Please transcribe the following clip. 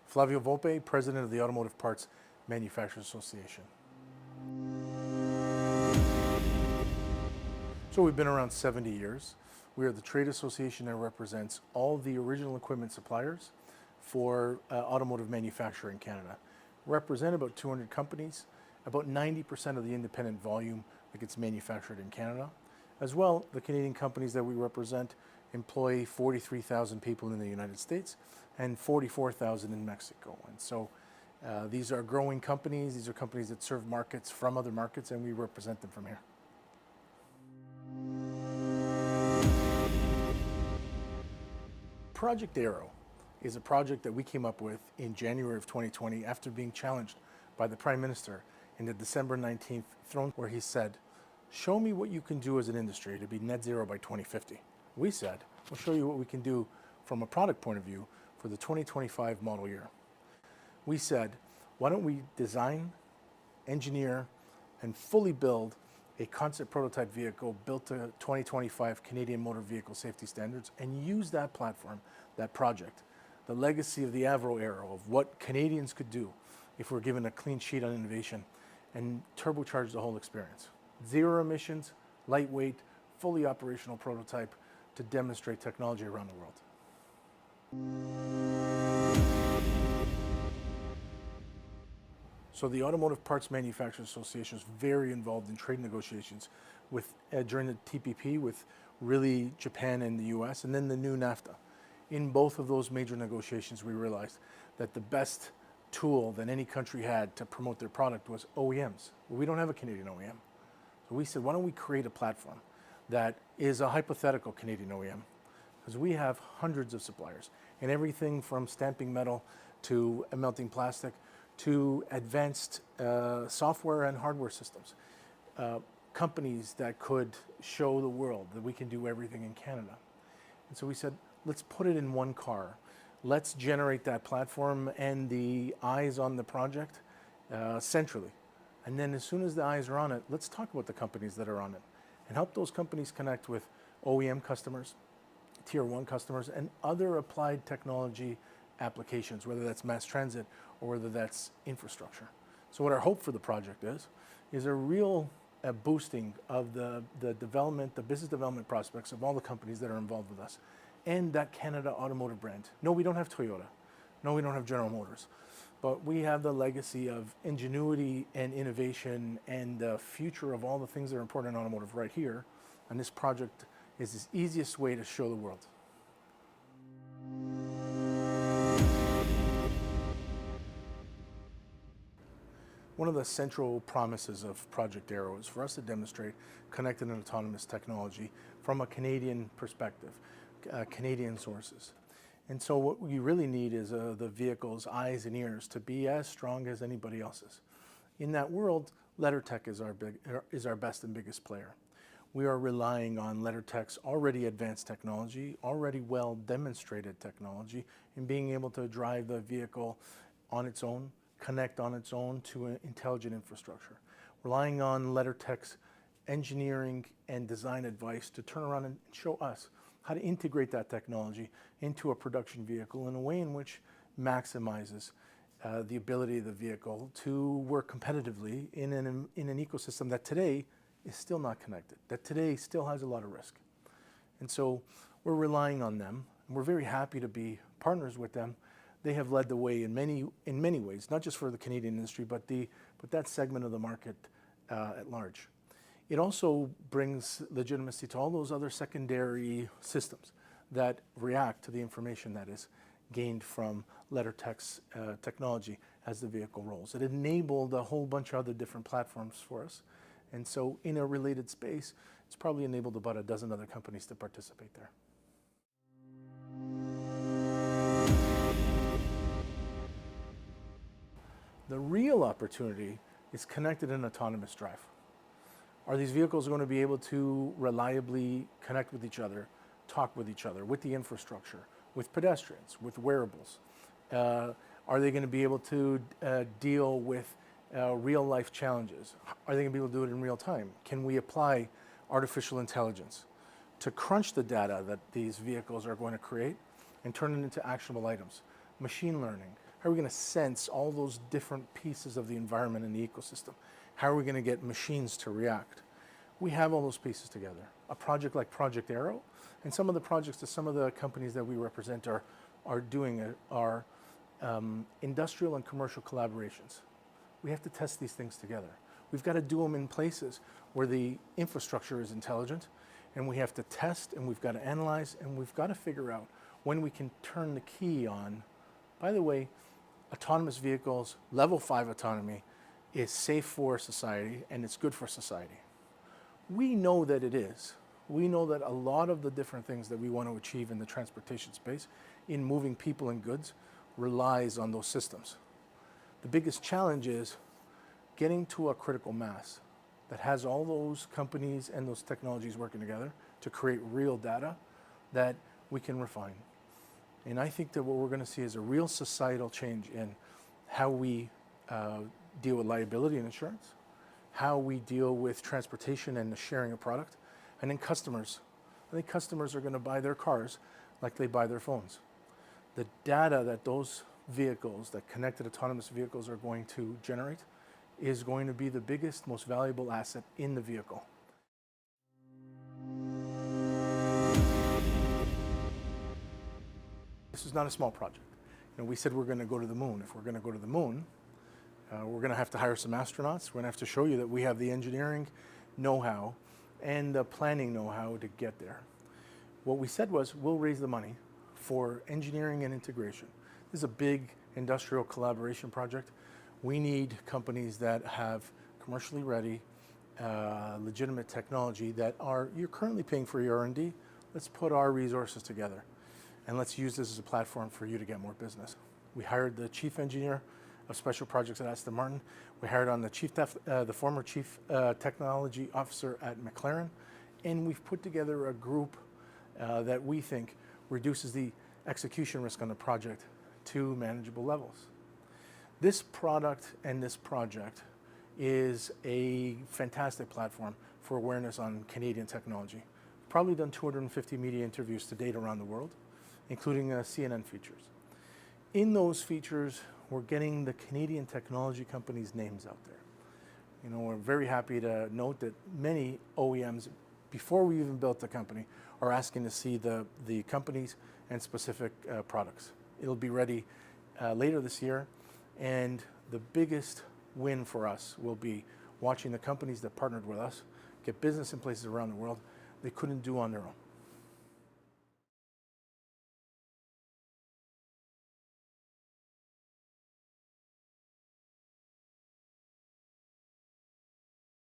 Flavio Volpe, President of the Automotive Parts Manufacturers Association. So we've been around 70 years. We are the trade association that represents all the original equipment suppliers for automotive manufacturing in Canada. We represent about 200 companies, about 90% of the independent volume that gets manufactured in Canada. As well, the Canadian companies that we represent employ 43,000 people in the United States and 44,000 in Mexico. And so these are growing companies. These are companies that serve markets from other markets, and we represent them from here. Project Aero is a project that we came up with in January of 2020 after being challenged by the Prime Minister in the December 19th throne, where he said, "Show me what you can do as an industry to be net zero by 2050. We said, we'll show you what we can do from a product point of view for the 2025 model year. We said, why don't we design, engineer, and fully build a concept prototype vehicle built to 2025 Canadian motor vehicle safety standards and use that platform, that project, the legacy of the Avro era of what Canadians could do if we're given a clean sheet on innovation, and turbocharge the whole experience. Zero emissions, lightweight, fully operational prototype to demonstrate technology around the world." So the Automotive Parts Manufacturers Association is very involved in trade negotiations with during the TPP with really Japan and the US, and then the new NAFTA. In both of those major negotiations, we realized that the best tool that any country had to promote their product was OEMs. Well, we don't have a Canadian OEM. So we said, why don't we create a platform that is a hypothetical Canadian OEM? Because we have hundreds of suppliers, and everything from stamping metal to melting plastic to advanced software and hardware systems. Companies that could show the world that we can do everything in Canada. And so we said, let's put it in one car. Let's generate that platform and the eyes on the project centrally. And then as soon as the eyes are on it, let's talk about the companies that are on it and help those companies connect with OEM customers, Tier 1 customers, and other applied technology applications, whether that's mass transit or whether that's infrastructure. So what our hope for the project is a real boosting of the development, the business development prospects of all the companies that are involved with us, and that Canada automotive brand. No, we don't have Toyota. No, we don't have General Motors. But we have the legacy of ingenuity and innovation and the future of all the things that are important in automotive right here. And this project is the easiest way to show the world. One of the central promises of Project Aero is for us to demonstrate connected and autonomous technology from a Canadian perspective, Canadian sources. And so what we really need is the vehicle's eyes and ears to be as strong as anybody else's. In that world, LeddarTech is our best and biggest player. We are relying on LeddarTech's already advanced technology, already well demonstrated technology, in being able to drive the vehicle on its own, connect on its own to an intelligent infrastructure. Relying on LeddarTech's engineering and design advice to turn around and show us how to integrate that technology into a production vehicle in a way in which maximizes the ability of the vehicle to work competitively in an ecosystem that today is still not connected, that today still has a lot of risk. And so we're relying on them, and we're very happy to be partners with them. They have led the way in many ways, not just for the Canadian industry, but that segment of the market at large. It also brings legitimacy to all those other secondary systems that react to the information that is gained from LeddarTech's technology as the vehicle rolls. It enabled a whole bunch of other different platforms for us. And so in a related space, it's probably enabled about a dozen other companies to participate there. The real opportunity is connected and autonomous drive. Are these vehicles going to be able to reliably connect with each other, talk with each other, with the infrastructure, with pedestrians, with wearables? Are they going to be able to deal with real life challenges? Are they going to be able to do it in real time? Can we apply artificial intelligence to crunch the data that these vehicles are going to create and turn it into actionable items. Machine learning. How are we going to sense all those different pieces of the environment and the ecosystem? How are we going to get machines to react? We have all those pieces together. A project like Project Arrow, and some of the projects that some of the companies that we represent are doing are industrial and commercial collaborations. We have to test these things together. We've got to do them in places where the infrastructure is intelligent, and we have to test, and we've got to analyze, and we've got to figure out when we can turn the key on. By the way, autonomous vehicles, level 5 autonomy, is safe for society, and it's good for society. We know that it is. We know that a lot of the different things that we want to achieve in the transportation space, in moving people and goods, relies on those systems. The biggest challenge is getting to a critical mass that has all those companies and those technologies working together to create real data that we can refine. And I think that what we're going to see is a real societal change in how we deal with liability and insurance, how we deal with transportation and the sharing of product, and then customers. I think customers are going to buy their cars like they buy their phones. The data that those vehicles, that connected autonomous vehicles are going to generate is going to be the biggest, most valuable asset in the vehicle. This is not a small project. We said we're going to go to the moon. If we're going to go to the moon, we're going to have to hire some astronauts. We're going to have to show you that we have the engineering know-how and the planning know-how to get there. What we said was we'll raise the money for engineering and integration. This is a big industrial collaboration project. We need companies that have commercially ready, legitimate technology that you're currently paying for your R&D. Let's put our resources together and let's use this as a platform for you to get more business. We hired the chief engineer of special projects at Aston Martin. We hired on the former chief technology officer at McLaren, and we've put together a group that we think reduces the execution risk on the project to manageable levels. This product and this project is a fantastic platform for awareness on Canadian technology. We've probably done 250 media interviews to date around the world, including CNN features. In those features, we're getting the Canadian technology companies' names out there. We're very happy to note that many OEMs, before we even built the company, are asking to see the companies and specific products. It'll be ready later this year, and the biggest win for us will be watching the companies that partnered with us get business in places around the world they couldn't do on their own.